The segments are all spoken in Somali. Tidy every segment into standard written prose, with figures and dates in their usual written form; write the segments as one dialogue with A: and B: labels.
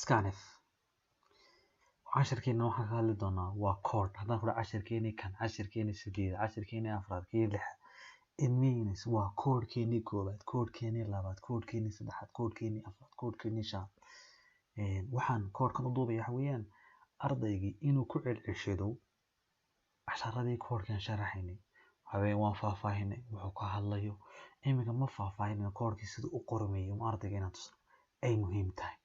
A: scanf cashirkeena waxaan ka hadli doonaa waa code haddaan kula cashirkeeni kan cashirkeeni 8 cashirkeeni 4 kii 6 it means waa codekeeni koobaad codekeeni labaad codekeeni saddexaad codekeeni afraad codekeeni shanaad waxaan codekan u duubaya waxa weeyaan ardaygii inuu ku celceliyo casharadii codekan sharaxaynay habeen waan faahfaahinay wuxuu ka hadlayo iminka ma faahfaahinay codekii sida u qormayo ma ardayga inaad tuso ay muhiim tahay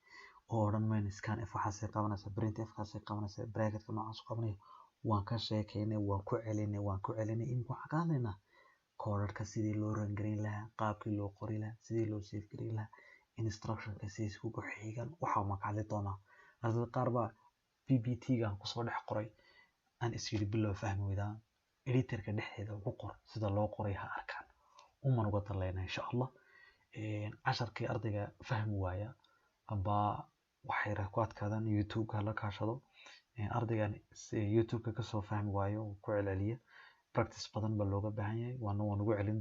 A: oo dhan main scanf waxaasay qabanaysa printf kaasay qabanaysa bracketka noocaas u qabanayo waan ka sheekaynay waan ku celinay in waxaan ka hadlaynaa codadka sidii loo rangarin lahaa qaabkii loo qori lahaa sidii loo save garin lahaa instructionka sidii isku xigan waxa ma ka hadli doonaa ardayda qaar baa ppt-ga kusoo dhex qoray aan isiri bilow fahmi waydaa editorka dhexdeeda ugu qor sida loo qoray ha arkaan uman uga daleyna insha Allah casharkii ardayga fahmi waaya aba waxay ku adkaadaan youtube-ka la kaashado ardaygan youtube-ka ka soo fahmi waayo ku celceliya practice badan baa looga baahan yahay waana ugu celin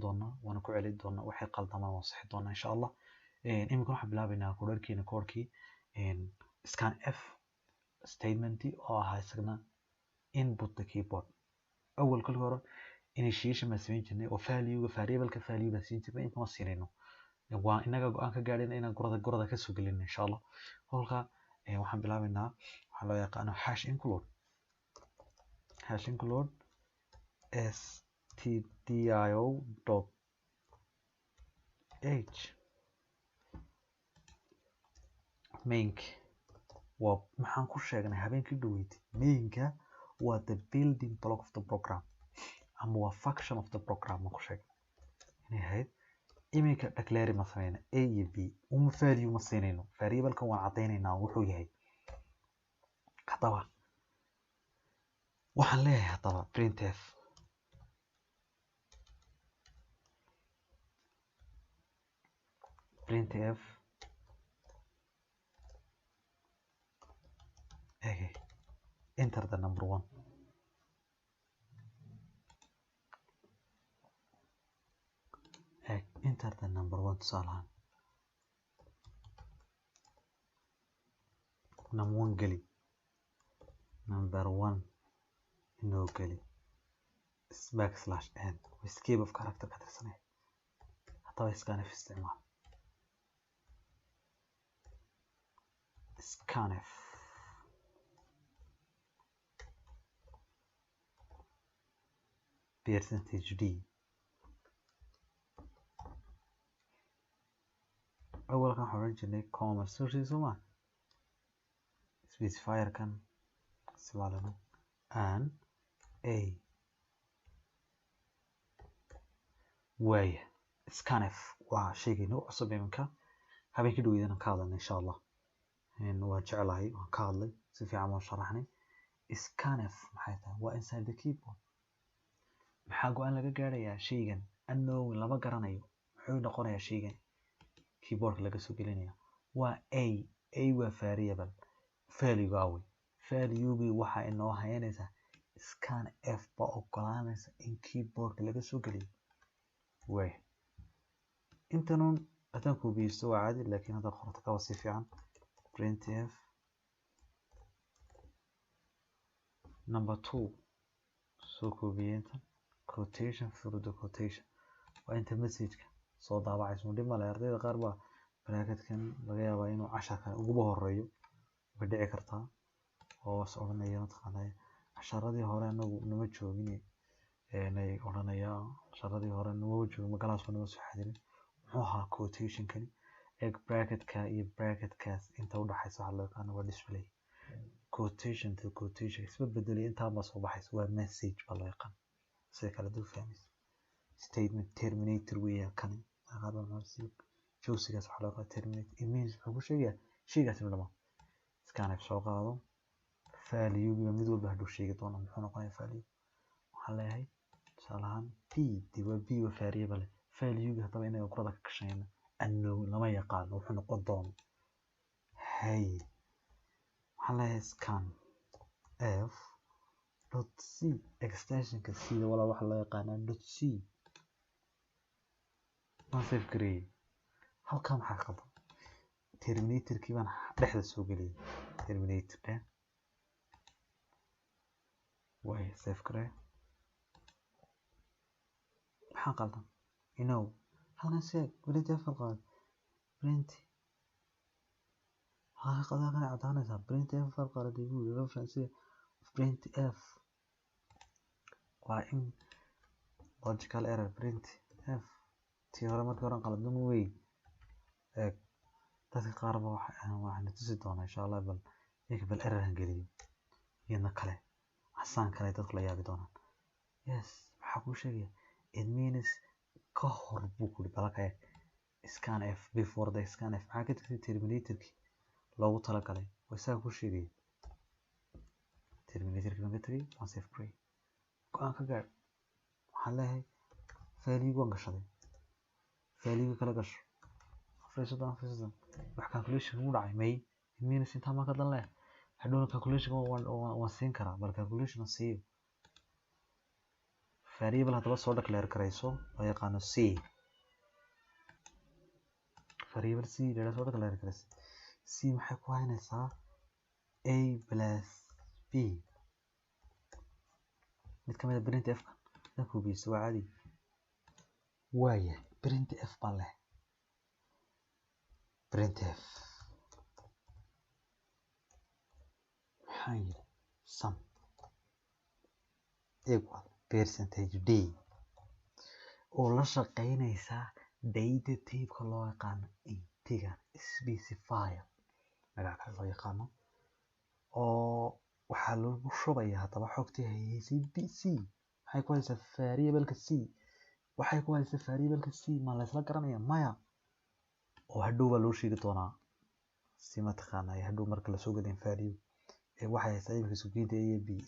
A: doonaa waxay qaldamaan waan saxi doonaa insha Allah imika waxaan bilaabaynaa codekii scanf statement oo ah isagna input the keyboard أول كل مرة initiation ما سوين جنة و value variable value ما سوين جنة إنت ما سينينه وإنك أنك قاعدين إن قرضة كسوق لنا إن شاء الله هولك وحن بلعبنا على يقانو hash include stdio dot h maink ومحن كل شيء يعني هبين كل دويت mainka waa the building block of the program ama waa function of the program ma ku sheeg inay ahayd iminka declare ma sameeyna a iyo b uma value ma siinayno variable-kan waan cadeynaynaa wuxuu yahay hadaba waxaan leeyahay hadaba printf enter the number 1 enter the number 1 tusaalahan number 1 inoo geli backslash n escape of character ka tirsanay hadaba scanf isticmaal scanf percentage d أول كان حوالين جنيه comma sources وما specifier كان سوالنا and a way scanf وشيء نوع عصبي منك هبين كده إذا نكاضن إن شاء الله إنه وجعلها وكاضلي سفي عمو شرحني scanf محيطها وإنسان the keyboard محاقو أن لقى قاريا شيئا أنه لما قرانيو محيو نقونا شيئا keyboard laga soo gelinaya waa a waa variable value gaawi value waxa inoo haynaysa scanf ba ogolaanaysa in keyboard laga soo geliyo way intanon ataan ku biisto waa caadi laakiin hada qorto ka wasi fiican printf number 2 soo koobiyenta quotation through the quotation waa inta message-ka soo daabacayso dhima la ardayda qaar baa bracketkan laga yaabaa inuu casharka ugu horeeyo way dhici kartaa oo soconaya mataqaanay casharadii hore anagu nama joogin ay oranaya casharadii hore nama joogin magalaas nama soo xadirin muxuu ahaa quotation kani egg bracketka iyo bracketkaas inta u dhaxaysa waxa loo yaqaan waa display quotation to quotation isba bedelay inta ma soo baxayso waa message baa loo yaqaan si kala duwan fahmaysa statement terminator weeyaa kani هذا المرسي جوسيجاس حلقة terminate it means حقو شيء لما scanf سوق هذا value بمدول بهدو شيء طبعا محنا قاية value وحلا هاي سالهان p دي و b و variable value طبعا إنه يقرأ كشينا أنه لما يقال وحنا قدام هاي وحلا هاي scan f dot c extension كسيدة ولا وحلا يقال dot c ما سيف كري هل كم حقبة terminator kii baan dhexda soo geliyay terminator de way save kare maxaa qaldan halkan sheeg printf qalqaad print qadaa kana cadaanaysa printf qalqaad igu reference printf waa in logical error printf tii hore markii hore qaldan way dadka qaar ba waxaan tusi doonaa insha Allah bal error aan geliyo iyana kale asaan kale dadku la yaabi doonaan yes waxa ku sheegay it means ka hor buu ku balakay scan f before the scan f maxaa ka tagtay terminator ki loogu tala galay waxa ku sheegay terminator ki laga tagay on save free go'aan ka gaar waxaan leeyahay value waan gashaday value kala gasho freesadan wax calculation u dhacay may it means inta ma ka dan leh hadhow calculation waan siin karaa bal calculation siiyo variable hadaba soo declare karayso oo yaqaano c variable c la soo declare karayso c maxay ku haynaysaa a plus b mid kamid ah printf ka ku biiso waa caadi waaye printf baa leh printf maxay sum equal percentage d oo la shaqeynaysa data type ka loo yaqaano integer specifier magaca loo yaqaano oo waxa lagu shubayaa hadaba xogtii haysay c maxay ku haysaa variable ka c waxay ku haysaa variable ka c ma la isla garanaya maya oo hadhow baa loo sheegi doonaa si ma taqaanay hadhow marka la soo gadin value waxay haysaa imika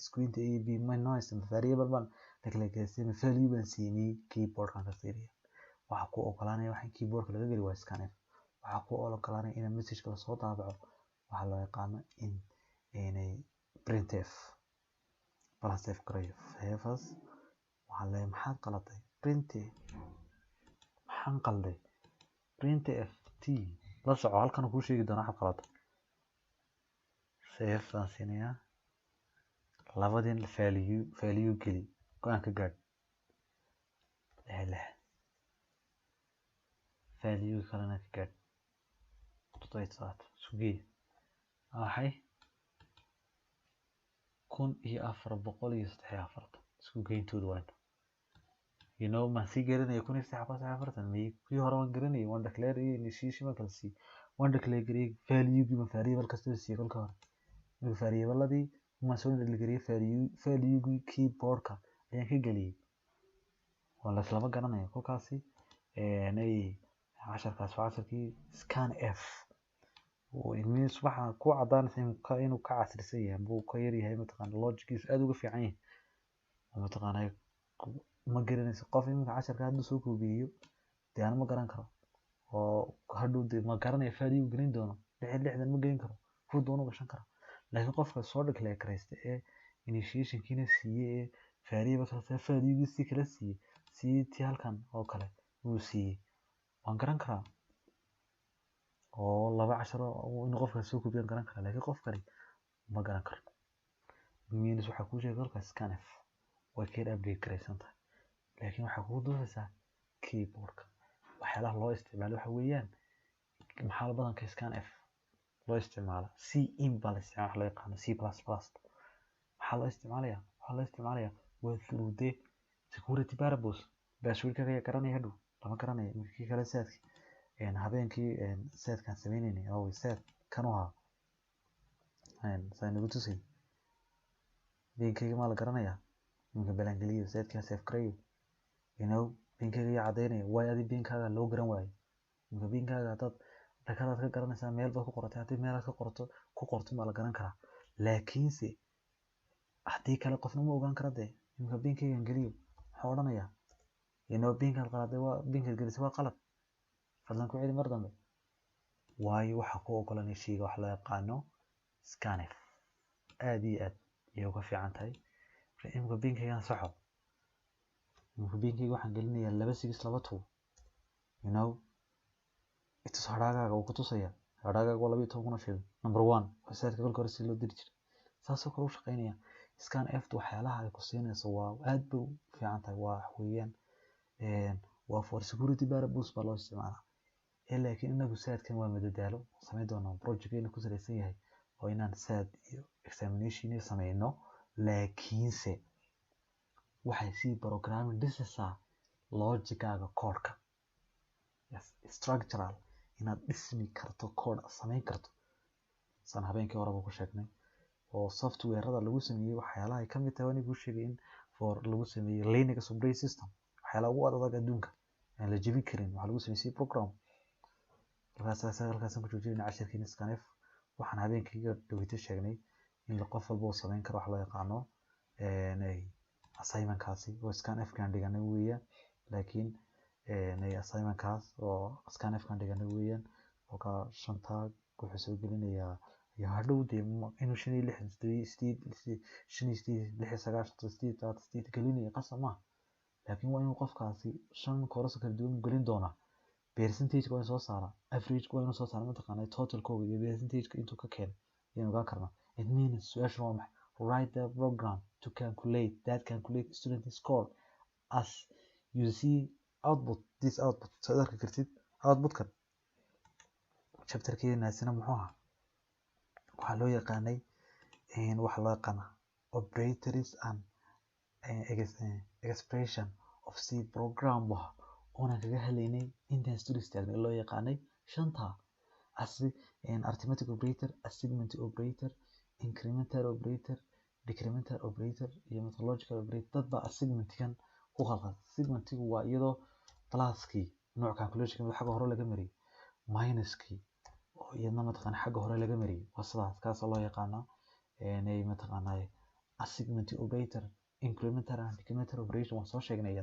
A: iskuinta a b ma noise variable baan declare kaysay value baan siinay keyboard kan ka fiiriyo waxa ku ogolaanaya waxa keyboard laga geli waa scanf waxa ku ogolaanaya in message kala soo daabaco waxa loo yaqaan inay printf plus save gareeyo favors waxa la maxaad qalatay maxaan qalday printf t la soco halkan ku sheegi doona waxa qalatay save aan siinaya labadin value geli go'aan ka gaar value kalena ka gaar tutay saat sugi waxay 1443 isku geeyntooda waa ma si garanay 1443 mi kii hore waan garanay waan declare initiation kala si waan declare value ma variable kasta si kolka hore variable ma soo declare value keyboard ka ayaan ka galiyay wala islama garanay kolkaasi ay 10 scan f oo ilmihiis waxa ku cadaanaysa inuu ka casrisan yahay buu ka yar yahay mataqaan logic-kiisu aad uga fiican yahay mataqaan ma garanayso qof imika 10 hadda soo koobiyo daan ma garan karo oo hadhow ma garanay value gelin doono 60 ma gelin karo ku doono gashan karo laakiin qofka soo declare karaysta ee initiation kiina siiyay variable kasta value si kala siiyay si tii halkan oo kale uu siiyay waan garan karaa oo 2 in qofka soo koobiyan garan kara laakiin qof kale ma garan karo means waxa ku sheegay halka scanf way ka update karaysantaa laakiin waxa ku doonaysaa keyboard waxyaalaha loo isticmaalo waxa weeyaan maxaa badan ka scanf loo isticmaalo c imbalance waxa loo yaqaan c++ maxaa loo isticmaalayaa waa through the security purpose password-ka garanaya hadhow lama garanayo markii kale saadki habeenkii saadkan sameynayay oo saad kan waa saynu tusay binkayga ma la garanaya ninka balangeliyo saadka save gareeyo binkayga ya cadeynaya way adi binkaaga loo garan waayo ninka binkaaga dad dakadaad ka garanaysaa meel baad ku qoratay hadii meel aad ka qorto ma la garan karaa laakiinse hadii kale qofna ma ogaan kara de ninka binkayga geliyo waxa odhanaya binkaad qaladay waa binkaad gelisay waa qalad fadlan ku celi mar dambe waayo waxa ku ogolanay shayga wax loo yaqaano scanf aad iyo aad ayay uga fiican tahay imka binkaygan saxo imka binkayga waxaan gelinayaa 2622 itus hadhaaga uu ku tusaya hadhaaga waa 12 kuna shil number 1 website-ka kolka hore si loo diri jiray saasoo kale u shaqeynaya scanf waxyaalaha ay ku siinayso waa aad bay u fiican tahay waa weeyaan waa for security purposes baa loo isticmaalaa laakiin inagu saadkan waa madadaalo samayn doonaa projectkeena ku salaysan yahay oo inaan saad iyo examination sameyno laakiinse waxay si programming dhisaysaa logicaaga code-ka yes structural inaad dhismi karto code samayn karto san habeenkii horeba ku sheegnay oo software-rada lagu sameeyay waxyaalaha ay kamid tahay anigu sheegay in for lagu sameeyay Linux operating system waxyaalaha ugu adag adduunka aan la jebin karin waxa lagu sameeyay program halkaas ku joojinayna casharkiina scanf waxaan habeenkii dhaweyta sheegnay in qof walba uu samayn karo wax loo yaqaano assignment kaasi oo scanf kan dhiganay weeyaan laakiin assignment kaas oo scanf kan dhiganay weeyaan oo ka shanta wuxuu soo gelinayaa ya hadhow de inuu 5 gelinaya qasama laakiin waa inuu qofkaasi 5 koorso kala duwan gelin doona percentage waa soo saara average waa inuu soo saara mataqaanay total kooga iyo percentage intuu ka keenay inuu ogaan karno it means su'aashu waa maxay write the program to calculate student score as you see output soo arki kartid output-kan chapter-keena sina muxuu ahaa waxaa loo yaqaanay waxa loo yaqaana operators and expression of C program waa ona kaga helaynay intaan student istaagnay loo yaqaanay shanta arithmetic operator assignment operator incremental operator decremental operator iyo methodological operator dad baa assignment-kan ku khaldan assignment-ku waa iyadoo pluskii nooc calculation xagga hore laga mariyay minuskii oo iyadna mataqaana xagga hore laga mariyay waa sidaas kaas loo yaqaana ay mataqaana assignment operator incremental and decremental operation waa soo sheegnay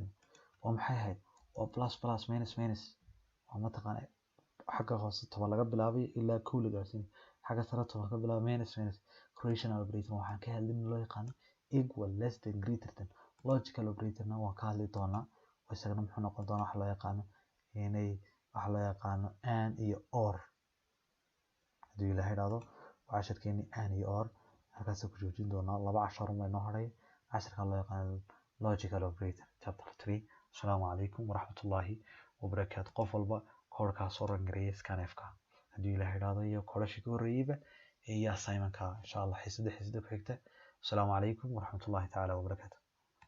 A: waa maxay ahayd oo plus minus waa mataqaana xagga hoose 10 laga bilaabay ilaa 2 la gaarsiin xagga sare 10 ka bilaabay minus creational operator waxaan ka hadlin loo yaqaan equal less than greater than logical operator na waa ka hadli doonaa isagana muxuu noqon doonaa wax loo yaqaano and iyo or hadii ilaahay raado casharkeeni and iyo or halkaas ku joojin doonaa laba cashar ma inoo haray casharka loo yaqaan logical operator chapter 3 assalamu alaykum warahmatullahi wabarakatuh qof walba koodka soo rangareeyay scanf-ka hadii ilaahay raado iyo koodashii ka horeeyayba iyo assignment-ka insha Allah xiisada ku xigta assalamu alaykum warahmatullahi ta'ala wabarakatuh